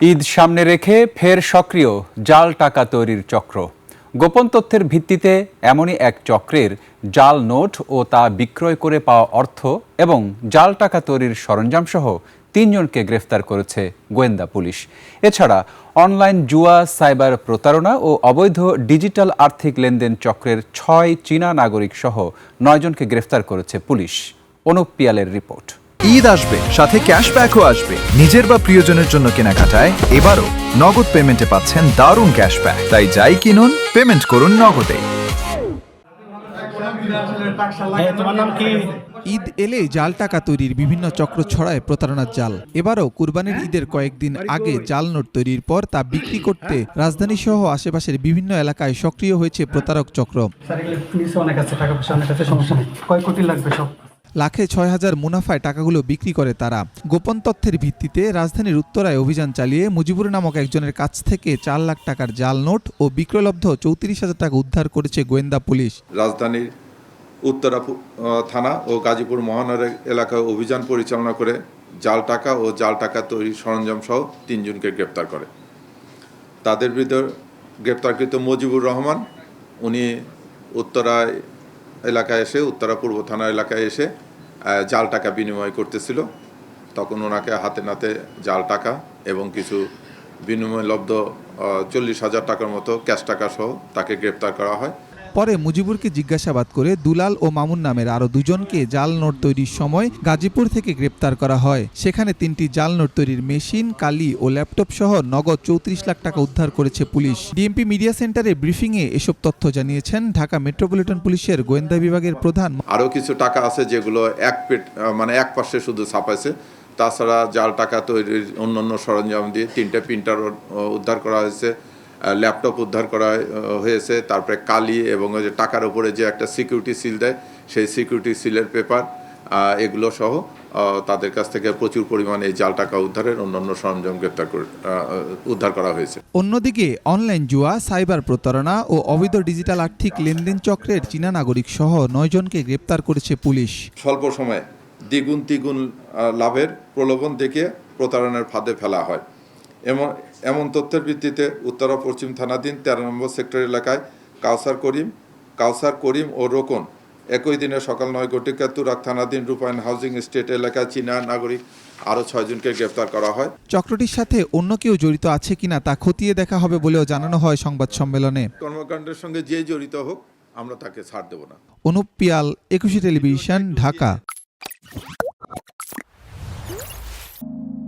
ঈদ সামনে রেখে ফের সক্রিয় জাল টাকা তৈরির চক্র। গোপন তথ্যের ভিত্তিতে এমনই এক চক্রের জাল নোট ও তা বিক্রয় করে পাওয়া অর্থ এবং জাল টাকা তৈরির সরঞ্জামসহ 3 জনকে গ্রেফতার করেছে গোয়েন্দা পুলিশ। এছাড়া অনলাইন জুয়া, সাইবার প্রতারণা ও অবৈধ ডিজিটাল আর্থিক লেনদেন চক্রের 6 চীনা নাগরিক সহ 9 জনকে গ্রেফতার করেছে পুলিশ। অনুপ পিয়ালের রিপোর্ট। ঈদ আসবে, সাথে ক্যাশব্যাকও আসবে। নিজের বা প্রিয়জনের জন্য কেনাকাটায় এবারও নগদ পেমেন্টে পাচ্ছেন দারুণ ক্যাশব্যাক। তাই যাই কিনুন, পেমেন্ট করুন নগদে। ঈদ এলে জাল টাকা তৈরির বিভিন্ন চক্র ছড়ায় প্রতারণার জাল। এবারও কুরবানির ঈদের কয়েকদিন আগে জাল নোট তৈরির পর তা বিক্রি করতে রাজধানী সহ আশেপাশের বিভিন্ন এলাকায় সক্রিয় হয়েছে প্রতারক চক্র। লাখে 6,000 মুনাফায় টাকাগুলো বিক্রি করে তারা। গোপন তথ্যের ভিত্তিতে রাজধানীর উত্তরায় অভিযান চালিয়ে মুজিবুর নামক একজনের কাছ থেকে 4 লাখ টাকার জাল নোট ও বিক্রয়লব্ধ 34,000 টাকা উদ্ধার করেছে গোয়েন্দা পুলিশ। রাজধানীর উত্তরা থানা ও গাজীপুর মহানগর এলাকায় অভিযান পরিচালনা করে জাল টাকা ও জাল টাকা তৈরির সরঞ্জাম সহ 3 জনকে গ্রেপ্তার করে। তাদের ভিতর গ্রেপ্তারকৃত মুজিবুর রহমান, উনি উত্তরা পূর্ব থানা এলাকায় এসে জাল টাকা বিনিময় করতেছিল। তখন ওনাকে হাতে নাতে জাল টাকা এবং কিছু বিনিময়লব্ধ 40,000 টাকার মতো ক্যাশ টাকা সহ তাকে গ্রেপ্তার করা হয়। পরে মুজিবুরকে জিজ্ঞাসাবাদ করে দুলাল ও মামুন নামের আরও 2 জনকে জাল নোট তৈরির সময় গাজীপুর থেকে গ্রেপ্তার করা হয়। সেখানে 3টি জাল নোট তৈরির মেশিন, কালি ও ল্যাপটপ সহ নগদ 34 লাখ টাকা উদ্ধার করেছে পুলিশ। ডিএমপি মিডিয়া সেন্টারে ব্রিফিংয়ে এসব তথ্য জানিয়েছেন ঢাকা মেট্রোপলিটন পুলিশের গোয়েন্দা বিভাগের প্রধান। আরও কিছু টাকা আছে যেগুলো এক পাশে শুধু ছাপাইছে। তাছাড়া জাল টাকা তৈরির অন্যান্য সরঞ্জাম দিয়ে 3টে প্রিন্টার উদ্ধার করা হয়েছে, ল্যাপটপ উদ্ধার করা হয়েছে, তারপরে কালি এবং ওই যে টাকার উপরে যে একটা সিকিউরিটি সিল দেয় সেই সিকিউরিটি সিলের পেপার, এগুলো সহ তাদের কাছ থেকে প্রচুর পরিমাণে এই জাল টাকা উদ্ধারের অন্যান্য সরঞ্জাম উদ্ধার করা হয়েছে। অন্যদিকে অনলাইন জুয়া, সাইবার প্রতারণা ও অবৈধ ডিজিটাল আর্থিক লেনদেন চক্রের চীনা নাগরিক সহ 9 জনকে গ্রেপ্তার করেছে পুলিশ। স্বল্প সময়ে দ্বিগুণ লাভের প্রলোভন দেখিয়ে প্রতারণার ফাঁদে ফেলা হয়। এমন তথ্যের ভিত্তিতে উত্তরা পশ্চিম থানাধীন 13 নম্বর সেক্টর এলাকায় কাউসার করিম ও রোকন একই দিনে সকাল 9:00 তুরাগ থানাধীন রূপায়ণ হাউজিং এস্টেট এলাকায় চীনা নাগরিক আরও 6 জনকে গ্রেপ্তার করা হয়। চক্রটির সাথে অন্য কেউ জড়িত আছে কিনা তা খতিয়ে দেখা হবে বলেও জানানো হয় সংবাদ সম্মেলনে। কর্মকাণ্ডের সঙ্গে যে জড়িত হোক, আমরা তাকে ছাড় দেব না। অনুপ পিয়াল, 21 টেলিভিশন, ঢাকা।